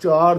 4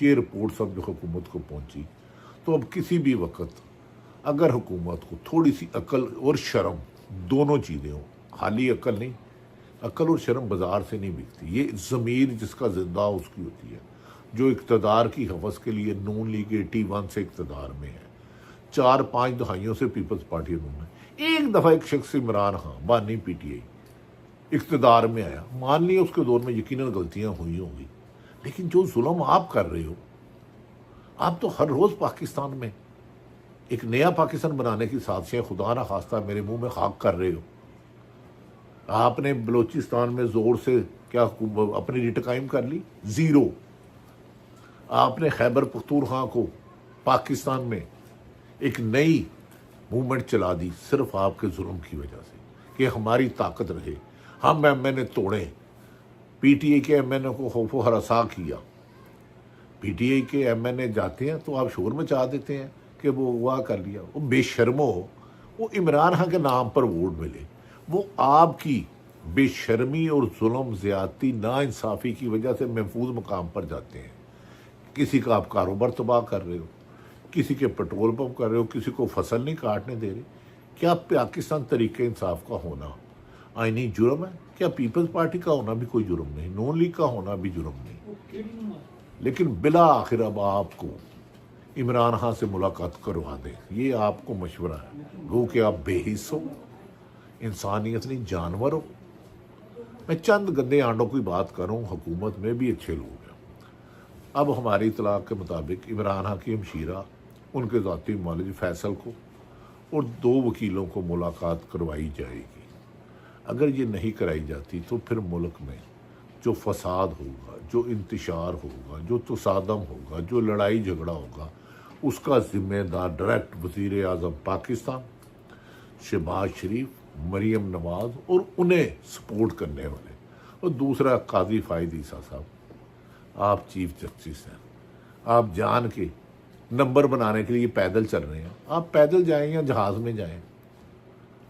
یہ رپورٹ سب جو حکومت کو پہنچی، تو اب کسی بھی وقت اگر حکومت کو تھوڑی سی عقل اور شرم دونوں چیزیں ہوں، خالی عقل نہیں، عقل اور شرم بازار سے نہیں بکتی، یہ ضمیر جس کا زندہ اس کی ہوتی ہے، جو اقتدار کی حوث کے لیے نون لیگ 81 سے اقتدار میں ہے، 4-5 دہائیوں سے پیپلز پارٹی نون ہے، ایک دفعہ ایک شخص عمران خان بانی پی ٹی آئی اقتدار میں آیا، مان لیا اس کے دور میں یقیناً غلطیاں ہوئی ہوں گی، لیکن جو ظلم آپ کر رہے ہو، آپ تو ہر روز پاکستان میں ایک نیا پاکستان بنانے کی سازشیں خدا نہ خواستہ میرے منہ میں خاک کر رہے ہو۔ آپ نے بلوچستان میں زور سے کیا اپنی ریٹ قائم کر لی؟ زیرو۔ آپ نے خیبر پختونخوا کو پاکستان میں ایک نئی موومنٹ چلا دی صرف آپ کے ظلم کی وجہ سے کہ ہماری طاقت رہے، ہم ایم این اے توڑیں، پی ٹی آئی کے ایم این اے کو خوف و ہراساں کیا۔ پی ٹی آئی کے ایم این اے جاتے ہیں تو آپ شور مچا دیتے ہیں کہ وہ ہوا کر لیا، وہ بے شرمو، وہ عمران خان کے نام پر ووٹ ملے، وہ آپ کی بے شرمی اور ظلم زیادتی نا انصافی کی وجہ سے محفوظ مقام پر جاتے ہیں۔ کسی کا آپ کاروبار تباہ کر رہے ہو، کسی کے پیٹرول پمپ کر رہے ہو، کسی کو فصل نہیں کاٹنے دے رہے۔ کیا پاکستان طریقہ انصاف کا ہونا آئینی جرم ہے؟ کیا پیپلز پارٹی کا ہونا بھی کوئی جرم نہیں؟ نون لیگ کا ہونا بھی جرم نہیں؟ لیکن بلا آخر اب آپ کو عمران خان سے ملاقات کروا دیں، یہ آپ کو مشورہ ہے، گو کہ آپ بے حس ہو، انسانیت نہیں جانور ہو۔ میں چند گندے آنڈوں کی بات کروں، حکومت میں بھی اچھے لوگ ہیں۔ اب ہماری اطلاع کے مطابق عمران خان کی ہمشیرہ، ان کے ذاتی معالج فیصل کو اور 2 وکیلوں کو ملاقات کروائی جائے گی۔ اگر یہ نہیں کرائی جاتی تو پھر ملک میں جو فساد ہوگا، جو انتشار ہوگا، جو تصادم ہوگا، جو لڑائی جھگڑا ہوگا، اس کا ذمہ دار ڈائریکٹ وزیر اعظم پاکستان، شہباز شریف، مریم نواز اور انہیں سپورٹ کرنے والے، اور دوسرا قاضی فائد عیسیٰ صاحب۔ آپ چیف جسٹس ہیں، آپ جان کے نمبر بنانے کے لیے پیدل چل رہے ہیں، آپ پیدل جائیں یا جہاز میں جائیں،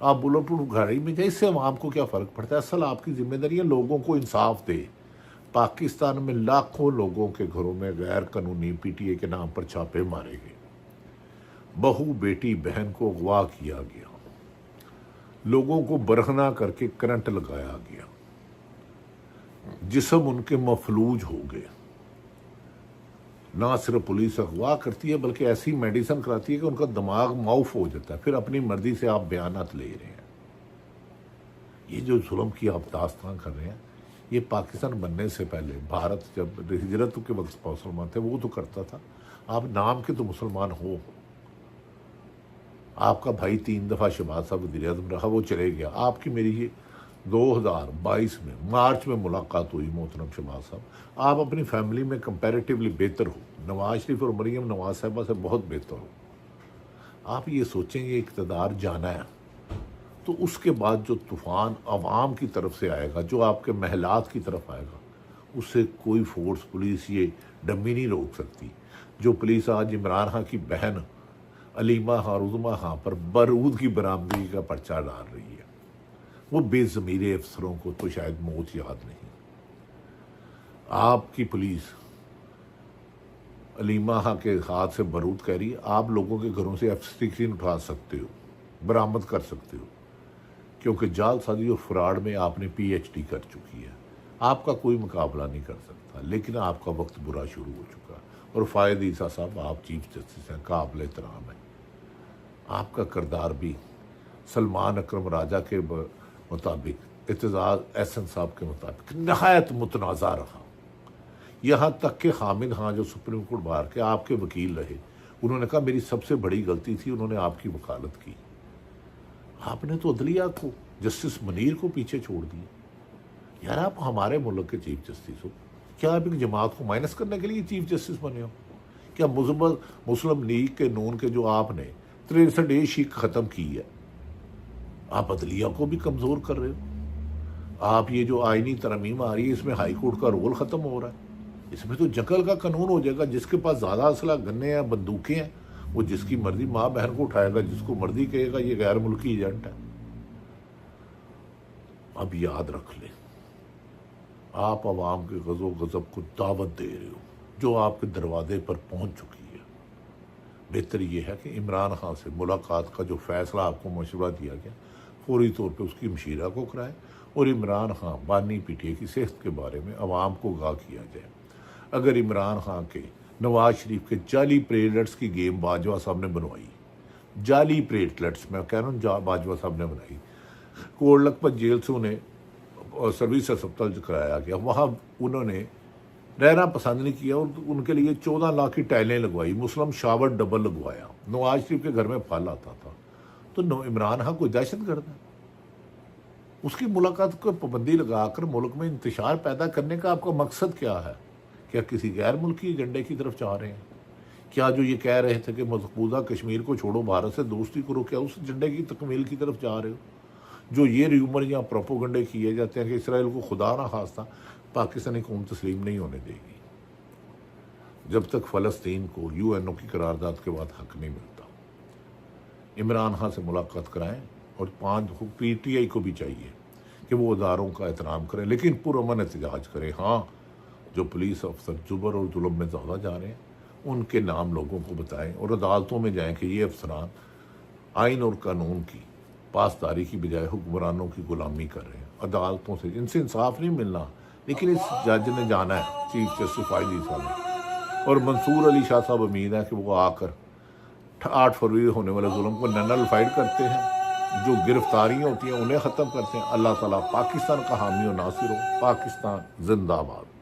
آپ بلٹ پروف گاڑی میں جائیں، اس سے عوام کو کیا فرق پڑتا ہے؟ اصل آپ کی ذمہ داری ہے لوگوں کو انصاف دے۔ پاکستان میں لاکھوں لوگوں کے گھروں میں غیر قانونی پی ٹی آئی کے نام پر چھاپے مارے گئے، بہو بیٹی بہن کو اغوا کیا گیا، لوگوں کو برہنہ کر کے کرنٹ لگایا گیا، جسم ان کے مفلوج ہو گئے۔ نہ صرف پولیس اغوا کرتی ہے بلکہ ایسی میڈیسن کراتی ہے کہ ان کا دماغ معاف ہو جاتا ہے، پھر اپنی مرضی سے آپ بیانات لے رہے ہیں۔ یہ جو ظلم کی آپ داستان کر رہے ہیں، یہ پاکستان بننے سے پہلے بھارت جب ہجرت کے وقت مسلمان تھے وہ تو کرتا تھا، آپ نام کے تو مسلمان ہو۔ آپ کا بھائی 3 دفعہ شہباز صاحب وزیر اعظم رہا، وہ چلے گیا، آپ کی میری 2022 میں مارچ میں ملاقات ہوئی محترم شہباز صاحب، آپ اپنی فیملی میں کمپیریٹیولی بہتر ہو، نواز شریف اور مریم نواز صاحبہ سے بہت بہتر ہو۔ آپ یہ سوچیں یہ اقتدار جانا ہے تو اس کے بعد جو طوفان عوام کی طرف سے آئے گا، جو آپ کے محلات کی طرف آئے گا، اس سے کوئی فورس، پولیس یہ ڈمی نہیں روک سکتی۔ جو پولیس آج عمران خان کی بہن علیمہ خان، عظمیٰ خان پر بارود کی برآمدگی کا پرچہ ڈال رہی ہے، وہ بے ضمیر افسروں کو تو شاید موت یاد نہیں۔ آپ کی پولیس علیمہ خان کے ہاتھ سے بارود کہہ رہی ہے، آپ لوگوں کے گھروں سے F-16 اٹھا سکتے ہو، برآمد کر سکتے ہو، کیونکہ جعل سازی اور فراڈ میں آپ نے PhD کر چکی ہے، آپ کا کوئی مقابلہ نہیں کر سکتا۔ لیکن آپ کا وقت برا شروع ہو چکا ہے، اور فائد عیسیٰ صاحب آپ چیف جسٹس ہیں، قابل احترام ہیں، آپ کا کردار بھی سلمان اکرم راجہ کے مطابق، اعتزاز احسن صاحب کے مطابق نہایت متنازع رہا۔ یہاں تک کہ حامد خان جو سپریم کورٹ بار کے آپ کے وکیل رہے، انہوں نے کہا میری سب سے بڑی غلطی تھی انہوں نے آپ کی وکالت کی۔ آپ نے تو عدلیہ کو، جسٹس منیر کو پیچھے چھوڑ دیا۔ یار آپ ہمارے ملک کے چیف جسٹس ہو، کیا آپ ایک جماعت کو مائنس کرنے کے لیے چیف جسٹس بنے ہو؟ کیا مسلم لیگ کے نون کے جو آپ نے 63 شیخ ختم کی ہے، آپ عدلیہ کو بھی کمزور کر رہے ہو۔ آپ یہ جو آئینی ترمیم آ رہی ہے، اس میں ہائی کورٹ کا رول ختم ہو رہا ہے، اس میں تو جنگل کا قانون ہو جائے گا، جس کے پاس زیادہ اسلحہ، گنے ہیں، بندوقیں ہیں، وہ جس کی مرضی ماں بہن کو اٹھائے گا، جس کو مرضی کہے گا یہ غیر ملکی ایجنٹ ہے۔ اب یاد رکھ لیں، آپ عوام کے غضب و غضب کو دعوت دے رہے ہو۔ جو آپ کے دروازے پر پہنچ چکی ہے۔ بہتر یہ ہے کہ عمران خان سے ملاقات کا جو فیصلہ آپ کو مشورہ دیا گیا فوری طور پہ اس کی مشیرہ کو کرائے، اور عمران خان بانی پی ٹی آئی کی صحت کے بارے میں عوام کو آگاہ کیا جائے۔ اگر عمران خان کے نواز شریف کے جعلی پلیٹلیٹس کی گیم باجوہ صاحب نے بنوائی، جعلی پلیٹلیٹس میں کہہ رہا ہوں باجوہ صاحب نے بنائی، کوٹ لکھپت جیل سے انہیں سروس ہسپتال کرایا گیا، وہاں انہوں نے رہنا پسند نہیں کیا اور ان کے لیے 14 لاکھ کی ٹائلیں لگوائی، مسلم شاور ڈبل لگوایا، نواز شریف کے گھر میں پھل آتا تھا۔ تو عمران خان کوئی دہشت گرد ہے؟ اس کی ملاقات کو پابندی لگا کر ملک میں انتشار پیدا کرنے کا آپ کا مقصد کیا ہے؟ کیا کسی غیر ملکی ایجنڈے کی طرف جا رہے ہیں؟ کیا جو یہ کہہ رہے تھے کہ مقبوضہ کشمیر کو چھوڑو، بھارت سے دوستی کرو، کیا اس ایجنڈے کی تکمیل کی طرف جا رہے ہو؟ جو یہ ریومر یا پروپوگنڈے کیے جاتے ہیں کہ اسرائیل کو خدا نہ خواستہ پاکستانی قوم تسلیم نہیں ہونے دے گی جب تک فلسطین کو یو این او کی قرارداد کے بعد حق نہیں ملتا۔ عمران خان سے ملاقات کرائیں، اور پی ٹی آئی کو بھی چاہیے کہ وہ اداروں کا احترام کریں لیکن پرامن احتجاج کریں۔ ہاں، جو پولیس افسر جبر اور ظلم میں زیادہ جا رہے ہیں ان کے نام لوگوں کو بتائیں اور عدالتوں میں جائیں کہ یہ افسران آئین اور قانون کی پاسداری کی بجائے حکمرانوں کی غلامی کر رہے ہیں۔ عدالتوں سے ان سے انصاف نہیں ملنا، لیکن اس جج نے جانا ہے، چیف جسٹس فائز صاحب نے، اور منصور علی شاہ صاحب امید ہے کہ وہ آ کر 8 فروری ہونے والے ظلم کو نلفائڈ کرتے ہیں، جو گرفتاریاں ہوتی ہیں انہیں ختم کرتے ہیں۔ اللہ تعالیٰ پاکستان کا حامی و ناصر ہو۔ پاکستان زندہ باد۔